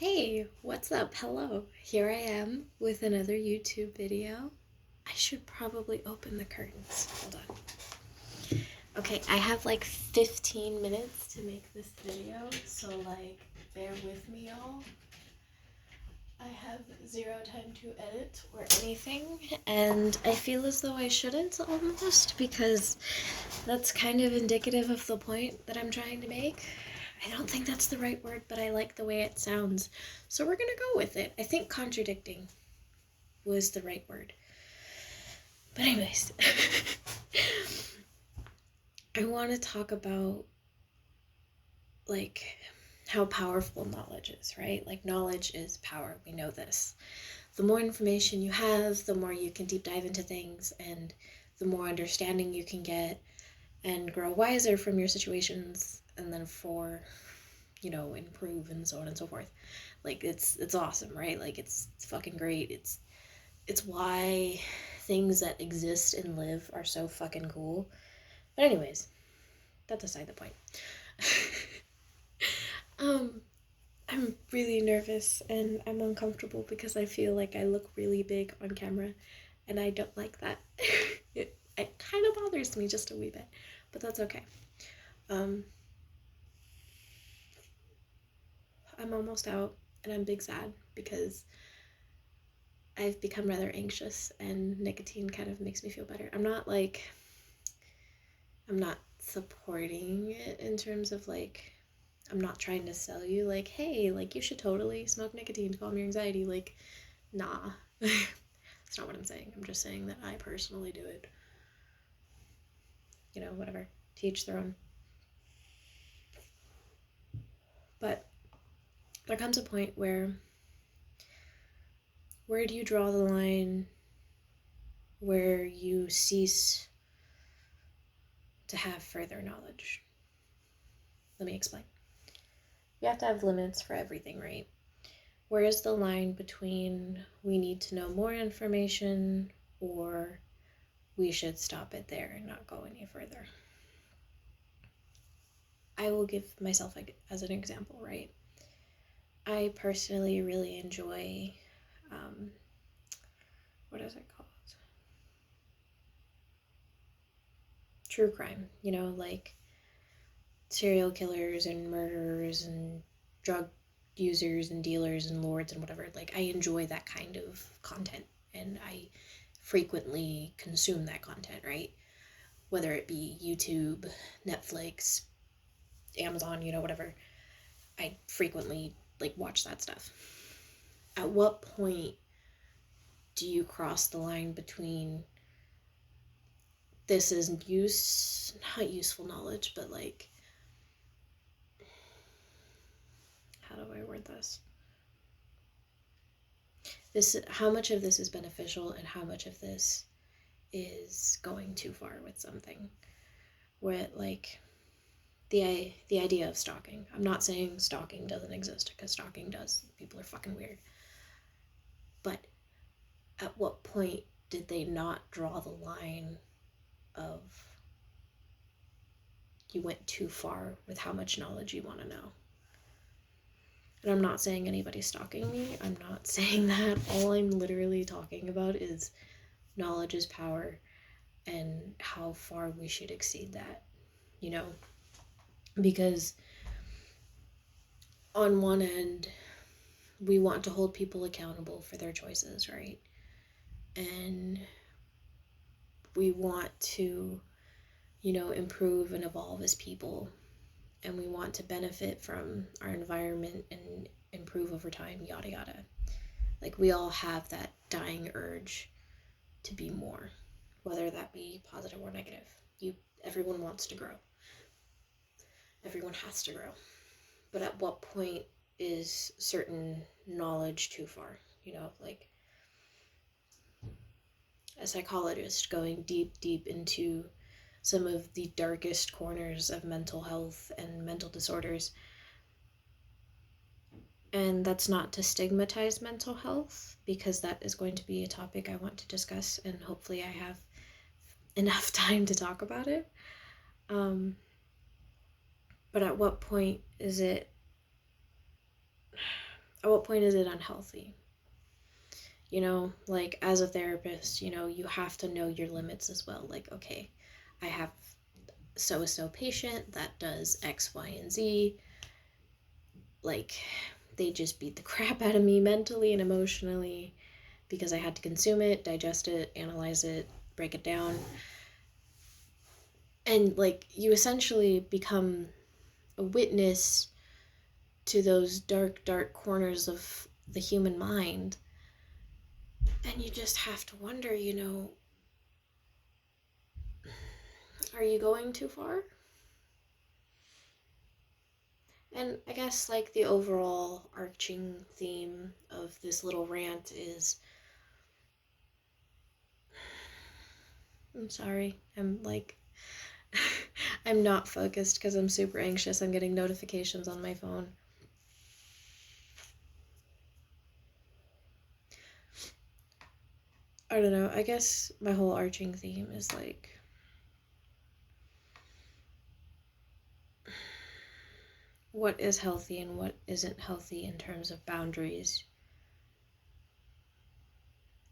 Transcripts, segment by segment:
Hey, what's up? Hello. Here I am with another YouTube video. I should probably open the curtains. Hold on. Okay, I have like 15 minutes to make this video, so bear with me, y'all. I have zero time to edit or anything, and I feel as though I shouldn't almost because that's kind of indicative of the point that I'm trying to make. I don't think that's the right word, but I like the way it sounds, so we're gonna go with it. I think contradicting was the right word. But anyways, I want to talk about how powerful knowledge is, right? Like knowledge is power. We know this. The more information you have, the more you can deep dive into things, and the more understanding you can get and grow wiser from your situations, and then improve and so on and so forth. Like it's awesome, right? Like it's fucking great. It's why things that exist and live are so fucking cool. But anyways, that's aside the point. I'm really nervous and I'm uncomfortable because I feel like I look really big on camera and I don't like that. it kind of bothers me just a wee bit, but that's okay. I'm almost out and I'm big sad because I've become rather anxious and nicotine kind of makes me feel better. I'm not supporting it in terms of I'm not trying to sell you hey, you should totally smoke nicotine to calm your anxiety. Nah. That's not what I'm saying. I'm just saying that I personally do it. Whatever. To each their own. But there comes a point where do you draw the line where you cease to have further knowledge? Let me explain. You have to have limits for everything, right? Where is the line between we need to know more information or we should stop it there and not go any further? I will give myself as an example, right? I personally really enjoy, what is it called? True crime, like serial killers and murderers and drug users and dealers and lords and whatever. I enjoy that kind of content and I frequently consume that content, right? Whether it be YouTube, Netflix, Amazon, whatever. I frequently watch that stuff. At what point do you cross the line between this is not useful knowledge, but how do I word this? How much of this is beneficial and how much of this is going too far with something? Where the idea of stalking. I'm not saying stalking doesn't exist, because stalking does. People are fucking weird. But at what point did they not draw the line of you went too far with how much knowledge you want to know? And I'm not saying anybody's stalking me. I'm not saying that. All I'm literally talking about is knowledge is power and how far we should exceed that, Because on one end, we want to hold people accountable for their choices, right? And we want to, improve and evolve as people. And we want to benefit from our environment and improve over time, yada yada. We all have that dying urge to be more, whether that be positive or negative. Everyone wants to grow. Everyone has to grow. But at what point is certain knowledge too far? A psychologist going deep into some of the darkest corners of mental health and mental disorders. And that's not to stigmatize mental health, because that is going to be a topic I want to discuss, and hopefully I have enough time to talk about it. But at what point is it at what point is it unhealthy? You know, like as a therapist, you know, you have to know your limits as well. Like, okay, I have so patient that does X, Y, and Z. Like, they just beat the crap out of me mentally and emotionally because I had to consume it, digest it, analyze it, break it down. And like, you essentially become a witness to those dark corners of the human mind. And you just have to wonder, you know, are you going too far? And I guess like the overall arching theme of this little rant is, I'm sorry, I'm like, I'm not focused because I'm super anxious. I'm getting notifications on my phone. I don't know, I guess my whole arching theme is like, what is healthy and what isn't healthy in terms of boundaries,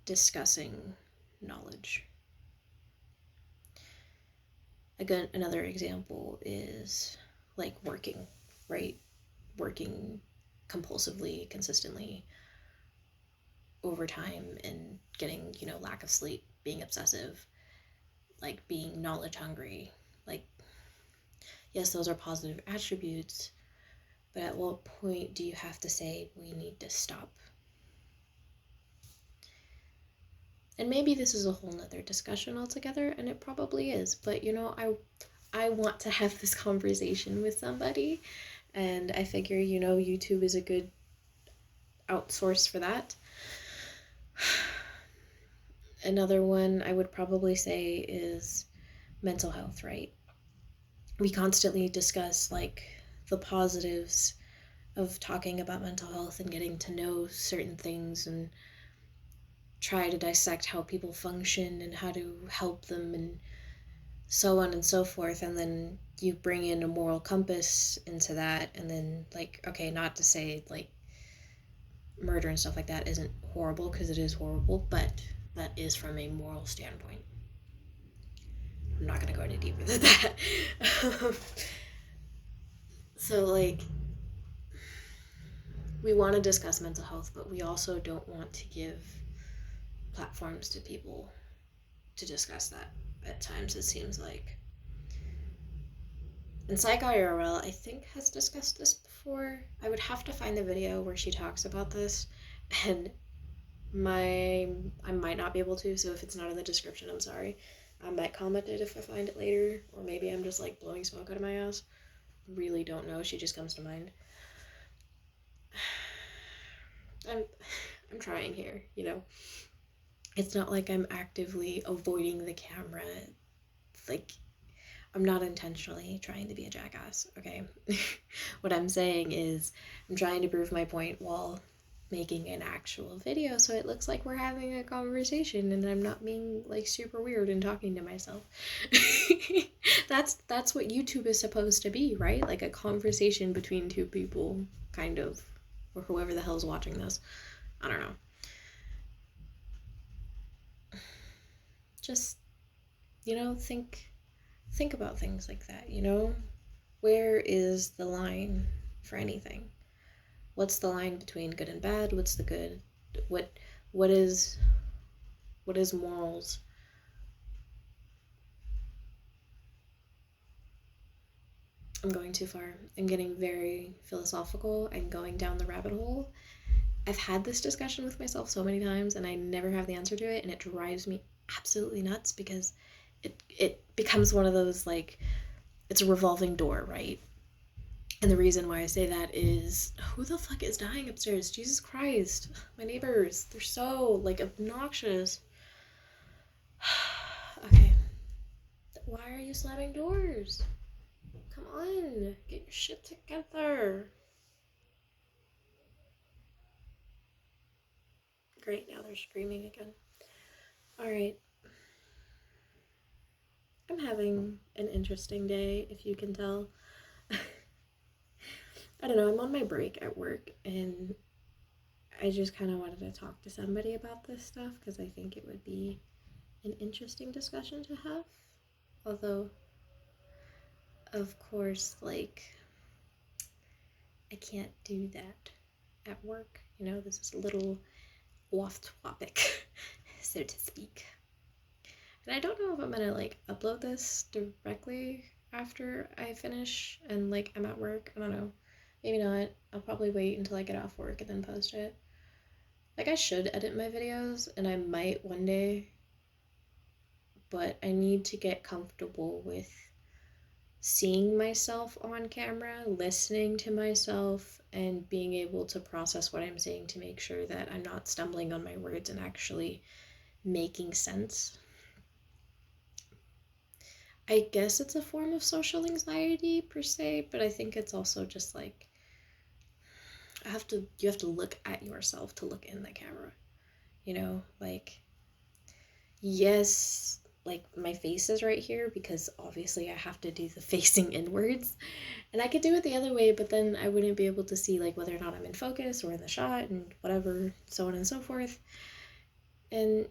discussing knowledge. Again, another example is like working, right? Working compulsively, consistently, over time, and getting, you know, lack of sleep, being obsessive, like being knowledge hungry. Like, yes, those are positive attributes, but at what point do you have to say we need to stop? And maybe this is a whole nother discussion altogether, and it probably is, but you know, I want to have this conversation with somebody, and I figure, you know, YouTube is a good outsource for that. Another one I would probably say is mental health, right? We constantly discuss like the positives of talking about mental health and getting to know certain things and try to dissect how people function and how to help them and so on and so forth. And then you bring in a moral compass into that, and then like, okay, not to say like murder and stuff like that isn't horrible, because it is horrible, but that is from a moral standpoint. I'm not going to go any deeper than that. So like, we want to discuss mental health, but we also don't want to give platforms to people to discuss that at times, it seems like. And Psych IRL, I think, has discussed this before. I would have to find the video where she talks about this, and I might not be able to, so if it's not in the description, I'm sorry. I might comment it if I find it later, or maybe I'm just like blowing smoke out of my ass. Really don't know, she just comes to mind. I'm trying here, you know. It's not like I'm actively avoiding the camera. Like, I'm not intentionally trying to be a jackass, okay? What I'm saying is I'm trying to prove my point while making an actual video so it looks like we're having a conversation and I'm not being like super weird and talking to myself. That's what YouTube is supposed to be, right? Like a conversation between two people, kind of, or whoever the hell's watching this. I don't know. Just, you know, think about things like that, you know? Where is the line for anything? What's the line between good and bad? What's the good? What what is what is morals? I'm going too far. I'm getting very philosophical. I'm going down the rabbit hole. I've had this discussion with myself so many times and I never have the answer to it, and it drives me absolutely nuts because it becomes one of those like, it's a revolving door, right? And the reason why I say that is, who the fuck is dying upstairs? Jesus Christ. My neighbors, they're so, like, obnoxious. Okay. Why are you slamming doors? Come on. Get your shit together. Great, now they're screaming again. Alright. I'm having an interesting day, if you can tell. I don't know, I'm on my break at work, and I just kind of wanted to talk to somebody about this stuff because I think it would be an interesting discussion to have. Although, of course, like, I can't do that at work. You know, this is a little off topic, so to speak. And I don't know if I'm gonna like upload this directly after I finish and like I'm at work. I don't know. Maybe not. I'll probably wait until I get off work and then post it. Like I should edit my videos and I might one day, but I need to get comfortable with seeing myself on camera, listening to myself, and being able to process what I'm saying to make sure that I'm not stumbling on my words and actually making sense. I guess it's a form of social anxiety per se, but I think it's also just like you have to look at yourself to look in the camera. You know, like yes, like my face is right here because obviously I have to do the facing inwards. And I could do it the other way, but then I wouldn't be able to see like whether or not I'm in focus or in the shot and whatever, so on and so forth. And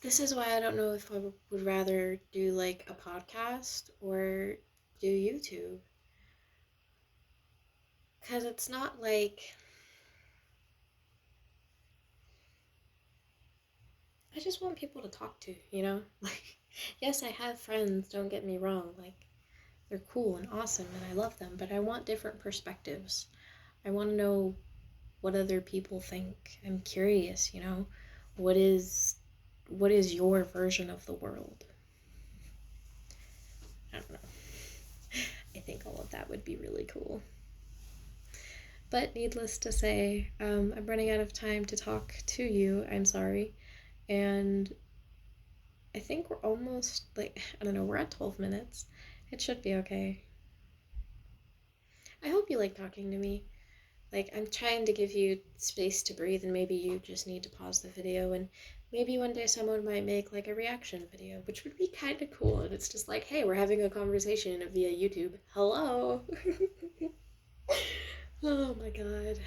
this is why I don't know if I would rather do like a podcast or do YouTube. Because it's not like I just want people to talk to, you know? Like, yes, I have friends, don't get me wrong. Like, they're cool and awesome and I love them, but I want different perspectives. I want to know what other people think. I'm curious, you know? What is your version of the world? I don't know. I think all of that would be really cool. But needless to say, I'm running out of time to talk to you. I'm sorry. And I think we're almost, like, I don't know, we're at 12 minutes. It should be okay. I hope you like talking to me. Like, I'm trying to give you space to breathe, and maybe you just need to pause the video, and maybe one day someone might make, like, a reaction video, which would be kind of cool, and it's just like, hey, we're having a conversation via YouTube. Hello! Oh my god.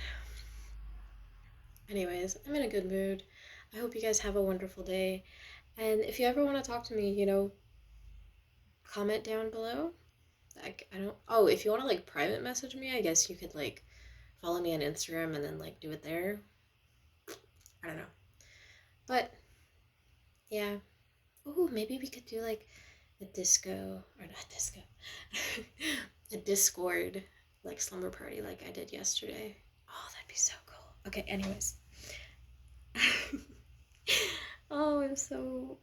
Anyways, I'm in a good mood. I hope you guys have a wonderful day. And if you ever want to talk to me, you know, comment down below. Like, I don't. Oh, if you want to like private message me, I guess you could like follow me on Instagram and then like do it there. I don't know. But yeah. Oh, maybe we could do like a disco or not disco, a Discord like slumber party like I did yesterday. Oh, that'd be so cool. Okay. Anyways. Oh, I'm so.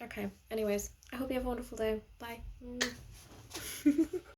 Okay. Anyways, I hope you have a wonderful day. Bye.